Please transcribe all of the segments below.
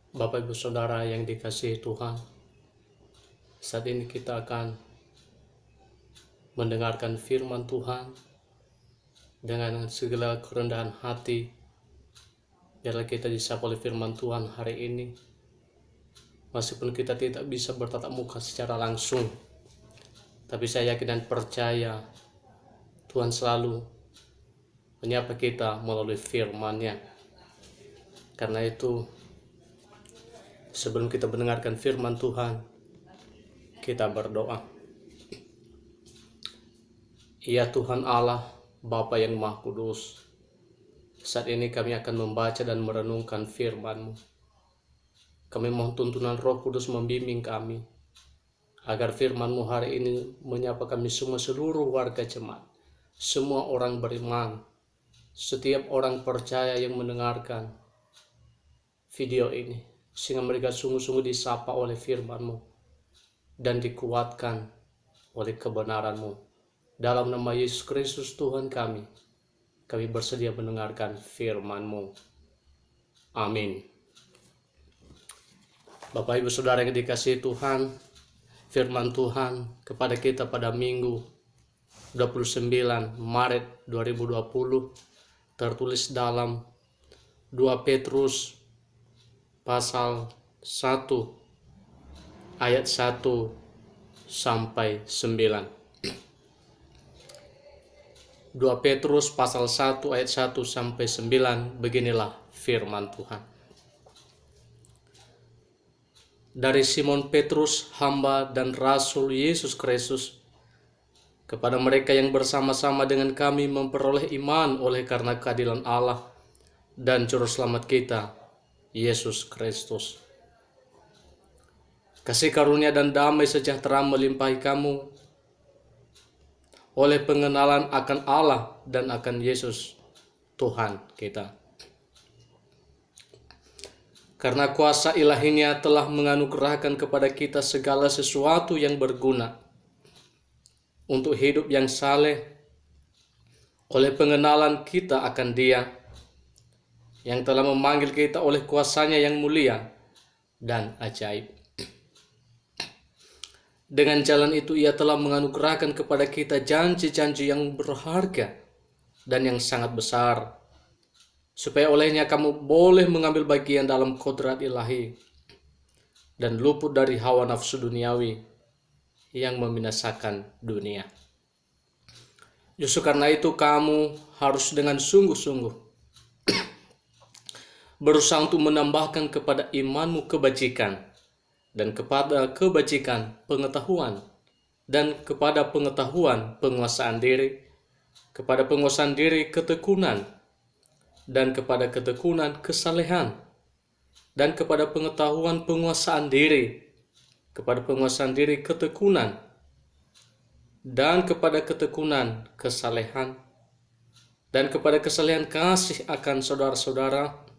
Bapak Ibu Saudara yang dikasihi Tuhan, saat ini kita akan mendengarkan firman Tuhan dengan segala kerendahan hati. Biarlah kita disapa oleh firman Tuhan hari ini, meskipun kita tidak bisa bertatap muka secara langsung, tapi saya yakin dan percaya Tuhan selalu menyapa kita melalui firman-Nya. Karena itu, sebelum kita mendengarkan firman Tuhan, kita berdoa. Ya Tuhan Allah, Bapa yang Maha Kudus, saat ini kami akan membaca dan merenungkan firman-Mu. Kami mohon tuntunan Roh Kudus membimbing kami, agar firman-Mu hari ini menyapa kami semua, seluruh warga jemaat, semua orang beriman, setiap orang percaya yang mendengarkan video ini, sehingga mereka sungguh-sungguh disapa oleh firman-Mu dan dikuatkan oleh kebenaran-Mu. Dalam nama Yesus Kristus Tuhan kami bersedia mendengarkan firman-Mu. Amin. Bapak Ibu Saudara yang dikasihi Tuhan, firman Tuhan kepada kita pada Minggu 29 Maret 2020 tertulis dalam 2 Petrus pasal 1 ayat 1 sampai 9. 2 Petrus pasal 1 ayat 1 sampai 9, beginilah firman Tuhan. Dari Simon Petrus, hamba dan rasul Yesus Kristus, kepada mereka yang bersama-sama dengan kami memperoleh iman oleh karena keadilan Allah dan Juru Selamat kita, Yesus Kristus. Kasih karunia dan damai sejahtera melimpahi kamu oleh pengenalan akan Allah dan akan Yesus Tuhan kita. Karena kuasa ilahinya telah menganugerahkan kepada kita segala sesuatu yang berguna untuk hidup yang saleh oleh pengenalan kita akan Dia yang telah memanggil kita oleh kuasanya yang mulia dan ajaib. Dengan jalan itu Ia telah menganugerahkan kepada kita janji-janji yang berharga dan yang sangat besar, supaya olehnya kamu boleh mengambil bagian dalam kodrat ilahi dan luput dari hawa nafsu duniawi yang membinasakan dunia. Justru karena itu kamu harus dengan sungguh-sungguh berusaha untuk menambahkan kepada imanmu kebajikan, dan kepada kebajikan pengetahuan, dan kepada pengetahuan penguasaan diri, kepada penguasaan diri ketekunan, dan kepada ketekunan kesalehan, dan kepada pengetahuan penguasaan diri, kepada penguasaan diri ketekunan, dan kepada ketekunan kesalehan, dan kepada kesalehan kasih akan saudara-saudara,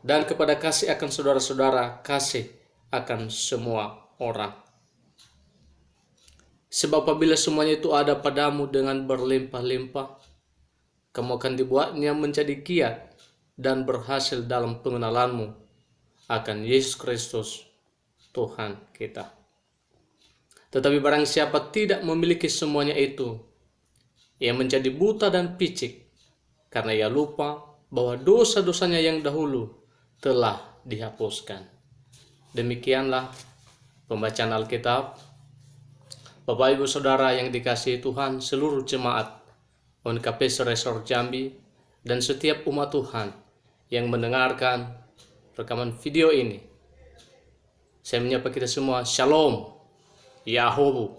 dan kepada kasih akan saudara-saudara kasih akan semua orang. Sebab apabila semuanya itu ada padamu dengan berlimpah-limpah, kamu akan dibuatnya menjadi giat dan berhasil dalam pengenalanmu akan Yesus Kristus Tuhan kita. Tetapi barang siapa tidak memiliki semuanya itu, ia menjadi buta dan picik, karena ia lupa bahwa dosa-dosanya yang dahulu telah dihapuskan. Demikianlah pembacaan Alkitab. Bapak Ibu Saudara yang dikasihi Tuhan, seluruh jemaat ONKP Resor Jambi dan setiap umat Tuhan yang mendengarkan rekaman video ini, saya menyapa kita semua, Shalom, Yahobu.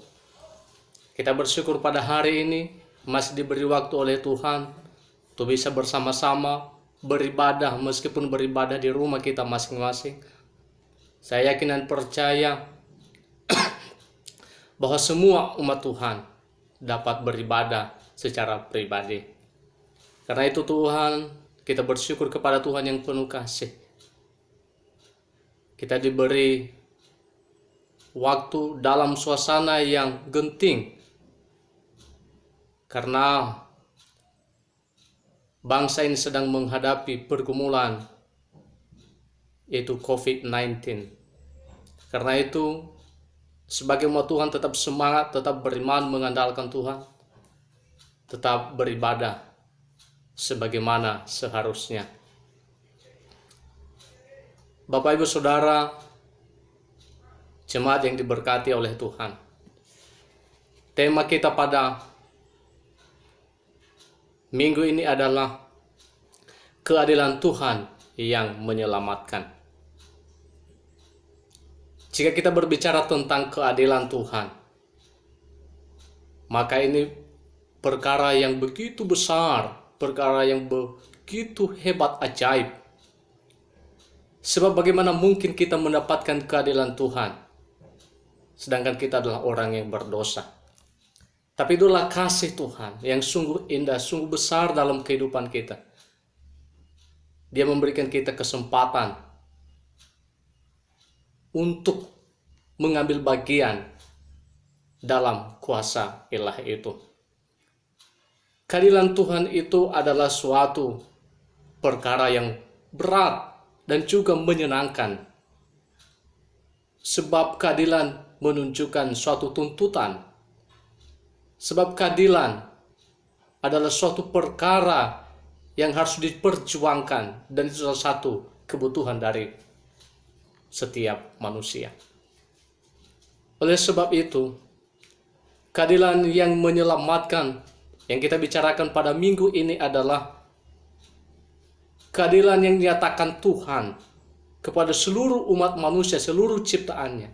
Kita bersyukur pada hari ini masih diberi waktu oleh Tuhan untuk bisa bersama-sama beribadah, meskipun beribadah di rumah kita masing-masing. Saya yakin dan percaya bahwa semua umat Tuhan dapat beribadah secara pribadi. Karena itu Tuhan, kita bersyukur kepada Tuhan yang penuh kasih. Kita diberi waktu dalam suasana yang genting, karena bangsa ini sedang menghadapi pergumulan yaitu COVID-19. Karena itu, sebagai umat Tuhan tetap semangat, tetap beriman mengandalkan Tuhan, tetap beribadah sebagaimana seharusnya. Bapak Ibu Saudara, jemaat yang diberkati oleh Tuhan, tema kita pada minggu ini adalah keadilan Tuhan yang menyelamatkan. Jika kita berbicara tentang keadilan Tuhan, maka ini perkara yang begitu besar, perkara yang begitu hebat, ajaib. Sebab bagaimana mungkin kita mendapatkan keadilan Tuhan, sedangkan kita adalah orang yang berdosa. Tapi itulah kasih Tuhan yang sungguh indah, sungguh besar dalam kehidupan kita. Dia memberikan kita kesempatan untuk mengambil bagian dalam kuasa ilahi itu. Keadilan Tuhan itu adalah suatu perkara yang berat dan juga menyenangkan. Sebab keadilan menunjukkan suatu tuntutan. Sebab keadilan adalah suatu perkara yang harus diperjuangkan, dan itu salah satu kebutuhan dari setiap manusia. Oleh sebab itu, keadilan yang menyelamatkan yang kita bicarakan pada minggu ini adalah keadilan yang dinyatakan Tuhan kepada seluruh umat manusia, seluruh ciptaannya.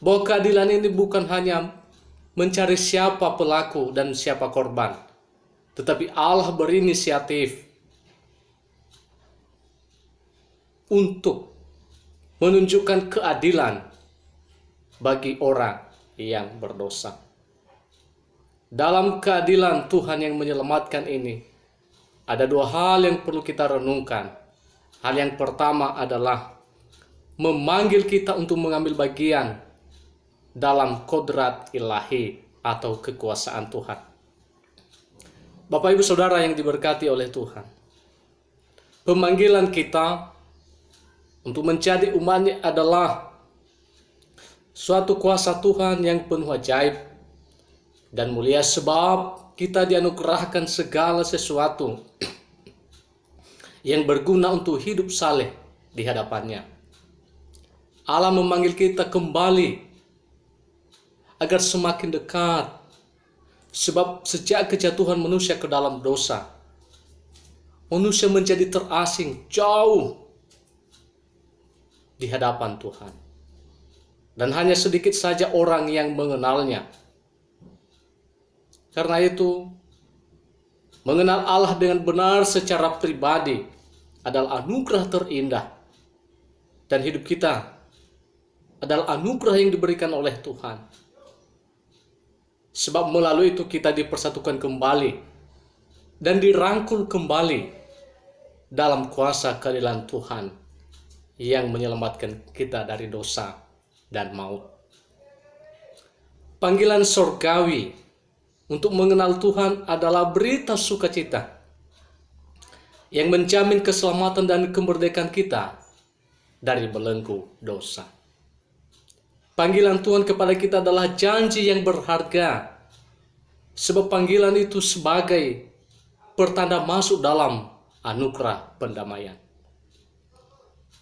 Bahwa keadilan ini bukan hanya mencari siapa pelaku dan siapa korban, tetapi Allah berinisiatif untuk menunjukkan keadilan bagi orang yang berdosa. Dalam keadilan Tuhan yang menyelamatkan ini, ada dua hal yang perlu kita renungkan. Hal yang pertama adalah memanggil kita untuk mengambil bagian dalam kodrat ilahi atau kekuasaan Tuhan. Bapak Ibu Saudara yang diberkati oleh Tuhan, pemanggilan kita untuk menjadi umat-Nya adalah suatu kuasa Tuhan yang penuh ajaib dan mulia, sebab kita dianugerahkan segala sesuatu yang berguna untuk hidup saleh di hadapan-Nya. Allah memanggil kita kembali agar semakin dekat, sebab sejak kejatuhan manusia ke dalam dosa, manusia menjadi terasing, jauh di hadapan Tuhan. Dan hanya sedikit saja orang yang mengenalnya. Karena itu, mengenal Allah dengan benar secara pribadi adalah anugerah terindah. Dan hidup kita adalah anugerah yang diberikan oleh Tuhan. Sebab melalui itu kita dipersatukan kembali dan dirangkul kembali dalam kuasa keadilan Tuhan yang menyelamatkan kita dari dosa dan maut. Panggilan surgawi untuk mengenal Tuhan adalah berita sukacita yang menjamin keselamatan dan kemerdekaan kita dari belenggu dosa. Panggilan Tuhan kepada kita adalah janji yang berharga, sebab panggilan itu sebagai pertanda masuk dalam anugerah pendamaian.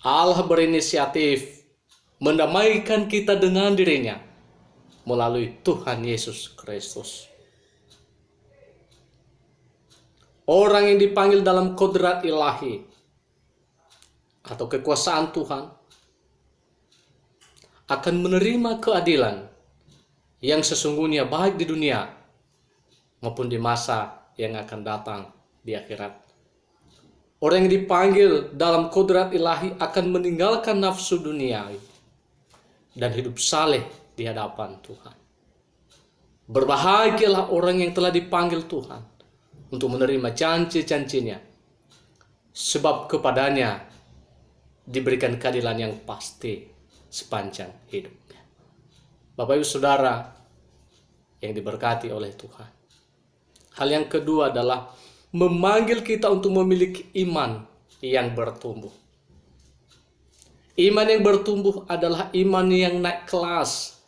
Allah berinisiatif mendamaikan kita dengan dirinya melalui Tuhan Yesus Kristus. Orang yang dipanggil dalam kodrat ilahi atau kekuasaan Tuhan akan menerima keadilan yang sesungguhnya baik di dunia maupun di masa yang akan datang di akhirat. Orang yang dipanggil dalam kodrat ilahi akan meninggalkan nafsu duniawi dan hidup saleh di hadapan Tuhan. Berbahagialah orang yang telah dipanggil Tuhan untuk menerima janji-janjinya, sebab kepadanya diberikan keadilan yang pasti sepanjang hidupnya. Bapak Ibu Saudara yang diberkati oleh Tuhan, hal yang kedua adalah memanggil kita untuk memiliki iman yang bertumbuh. Iman yang bertumbuh adalah iman yang naik kelas,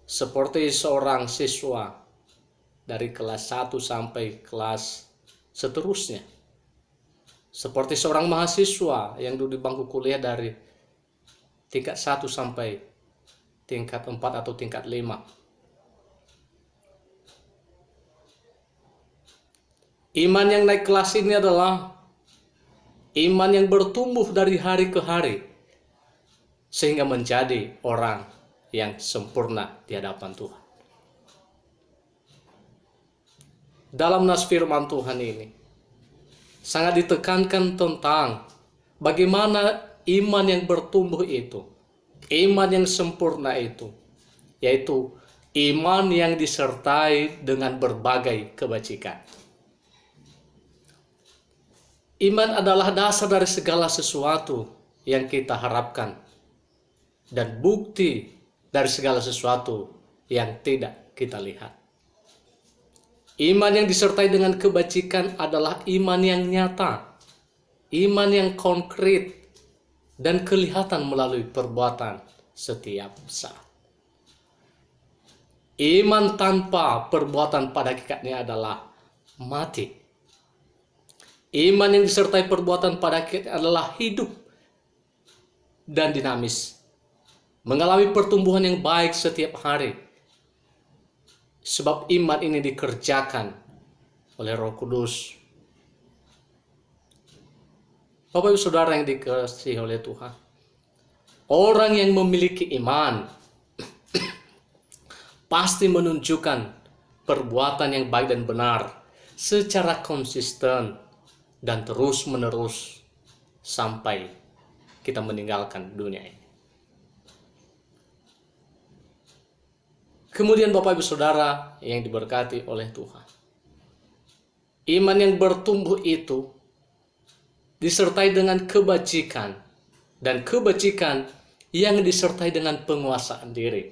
seperti seorang siswa dari kelas 1 sampai kelas seterusnya. Seperti seorang mahasiswa yang duduk di bangku kuliah dari tingkat 1 sampai tingkat 4 atau tingkat 5. Iman yang naik kelas ini adalah iman yang bertumbuh dari hari ke hari, sehingga menjadi orang yang sempurna di hadapan Tuhan. Dalam nas firman Tuhan ini sangat ditekankan tentang bagaimana iman yang bertumbuh itu, iman yang sempurna itu, yaitu iman yang disertai dengan berbagai kebajikan. Iman adalah dasar dari segala sesuatu yang kita harapkan dan bukti dari segala sesuatu yang tidak kita lihat. Iman yang disertai dengan kebajikan adalah iman yang nyata, iman yang konkret, dan kelihatan melalui perbuatan setiap saat. Iman tanpa perbuatan pada hakikatnya adalah mati. Iman yang disertai perbuatan pada hakikatnya adalah hidup dan dinamis, mengalami pertumbuhan yang baik setiap hari. Sebab iman ini dikerjakan oleh Roh Kudus. Bapak Ibu Saudara yang dikasihi oleh Tuhan, orang yang memiliki iman pasti menunjukkan perbuatan yang baik dan benar secara konsisten dan terus-menerus sampai kita meninggalkan dunia ini. Kemudian Bapak Ibu Saudara yang diberkati oleh Tuhan, iman yang bertumbuh itu disertai dengan kebajikan, dan kebajikan yang disertai dengan penguasaan diri.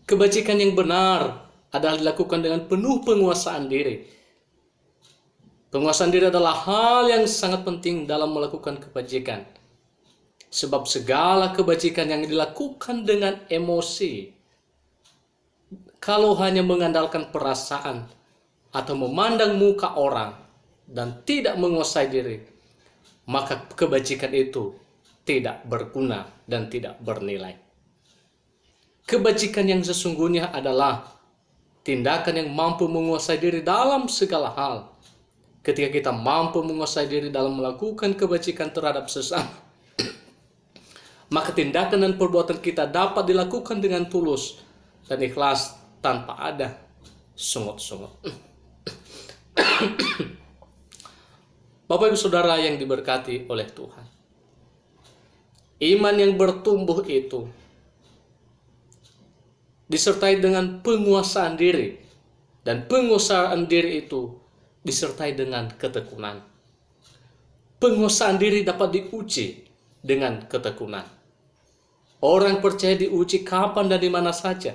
Kebajikan yang benar adalah dilakukan dengan penuh penguasaan diri. Penguasaan diri adalah hal yang sangat penting dalam melakukan kebajikan. Sebab segala kebajikan yang dilakukan dengan emosi, kalau hanya mengandalkan perasaan atau memandang muka orang dan tidak menguasai diri, maka kebajikan itu tidak berguna dan tidak bernilai. Kebajikan yang sesungguhnya adalah tindakan yang mampu menguasai diri dalam segala hal. Ketika kita mampu menguasai diri dalam melakukan kebajikan terhadap sesama, maka tindakan dan perbuatan kita dapat dilakukan dengan tulus dan ikhlas tanpa ada sungut-sungut. Bapak Ibu Saudara yang diberkati oleh Tuhan, iman yang bertumbuh itu disertai dengan penguasaan diri, dan penguasaan diri itu disertai dengan ketekunan. Penguasaan diri dapat diuji dengan ketekunan. Orang percaya diuji kapan dan di mana saja,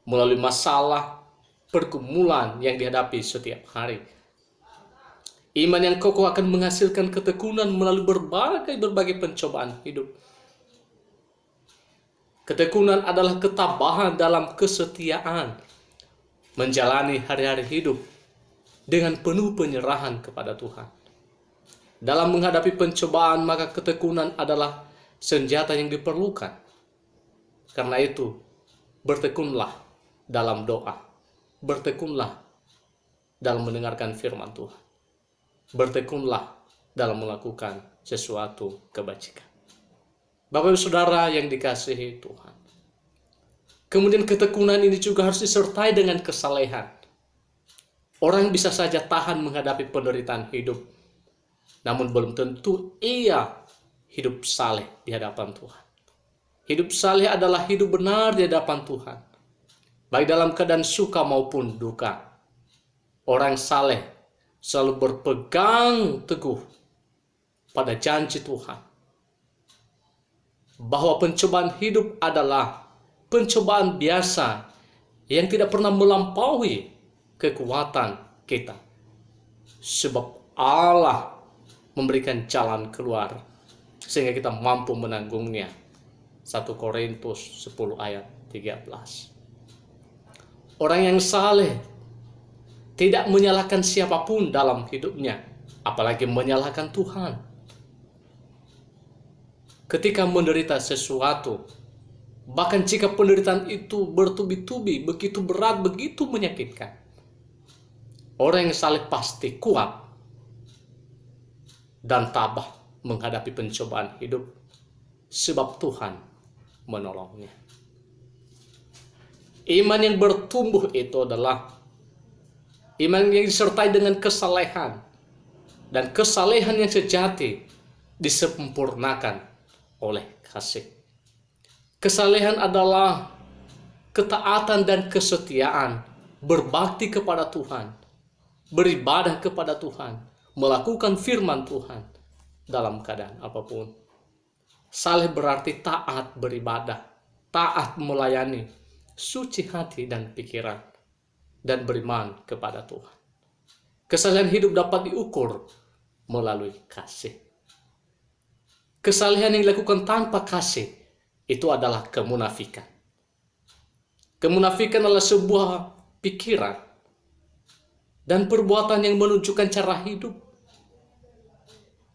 melalui masalah, pergumulan yang dihadapi setiap hari. Iman yang kokoh akan menghasilkan ketekunan melalui berbagai pencobaan hidup. Ketekunan adalah ketabahan dalam kesetiaan, menjalani hari-hari hidup dengan penuh penyerahan kepada Tuhan. Dalam menghadapi pencobaan, maka ketekunan adalah senjata yang diperlukan. Karena itu, bertekunlah dalam doa, bertekunlah dalam mendengarkan firman Tuhan, bertekunlah dalam melakukan sesuatu kebajikan. Bapak Ibu Saudara yang dikasihi Tuhan, kemudian ketekunan ini juga harus disertai dengan kesalehan. Orang bisa saja tahan menghadapi penderitaan hidup, namun belum tentu ia hidup saleh di hadapan Tuhan. Hidup saleh adalah hidup benar di hadapan Tuhan, baik dalam keadaan suka maupun duka. Orang saleh selalu berpegang teguh pada janji Tuhan, bahwa pencobaan hidup adalah pencobaan biasa yang tidak pernah melampaui kekuatan kita. Sebab Allah memberikan jalan keluar sehingga kita mampu menanggungnya. 1 Korintus 10 ayat 13. Orang yang saleh tidak menyalahkan siapapun dalam hidupnya, apalagi menyalahkan Tuhan. Ketika menderita sesuatu, bahkan jika penderitaan itu bertubi-tubi, begitu berat, begitu menyakitkan, orang yang saleh pasti kuat dan tabah menghadapi pencobaan hidup, sebab Tuhan menolongnya. Iman yang bertumbuh itu adalah iman yang disertai dengan kesalehan, dan kesalehan yang sejati disempurnakan oleh kasih. Kesalehan adalah ketaatan dan kesetiaan, berbakti kepada Tuhan, beribadah kepada Tuhan, melakukan firman Tuhan dalam keadaan apapun. Saleh berarti taat beribadah, taat melayani, suci hati dan pikiran, dan beriman kepada Tuhan. Kesalehan hidup dapat diukur melalui kasih. Kesalehan yang dilakukan tanpa kasih itu adalah kemunafikan. Kemunafikan adalah sebuah pikiran dan perbuatan yang menunjukkan cara hidup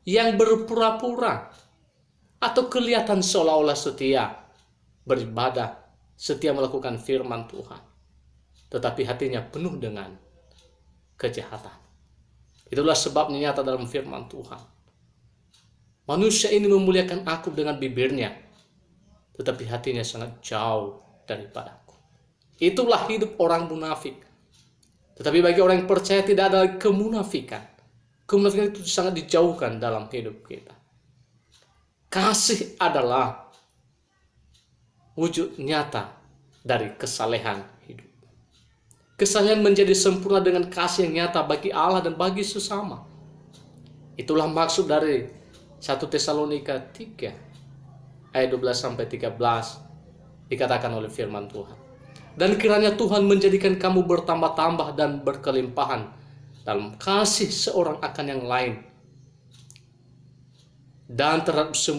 yang berpura-pura atau kelihatan seolah-olah setia beribadah, setia melakukan firman Tuhan, tetapi hatinya penuh dengan kejahatan. Itulah sebabnya nyata dalam firman Tuhan. Manusia ini memuliakan aku dengan bibirnya, tetapi hatinya sangat jauh daripadaku. Itulah hidup orang munafik. Tetapi bagi orang yang percaya tidak ada kemunafikan. Kemunafikan itu sangat dijauhkan dalam hidup kita. Kasih adalah wujud nyata dari kesalehan hidup. Kesalehan menjadi sempurna dengan kasih yang nyata bagi Allah dan bagi sesama. Itulah maksud dari 1 Tesalonika 3 ayat 12-13 dikatakan oleh firman Tuhan. Dan kiranya Tuhan menjadikan kamu bertambah-tambah dan berkelimpahan dalam kasih seorang akan yang lain, dan terhadap semua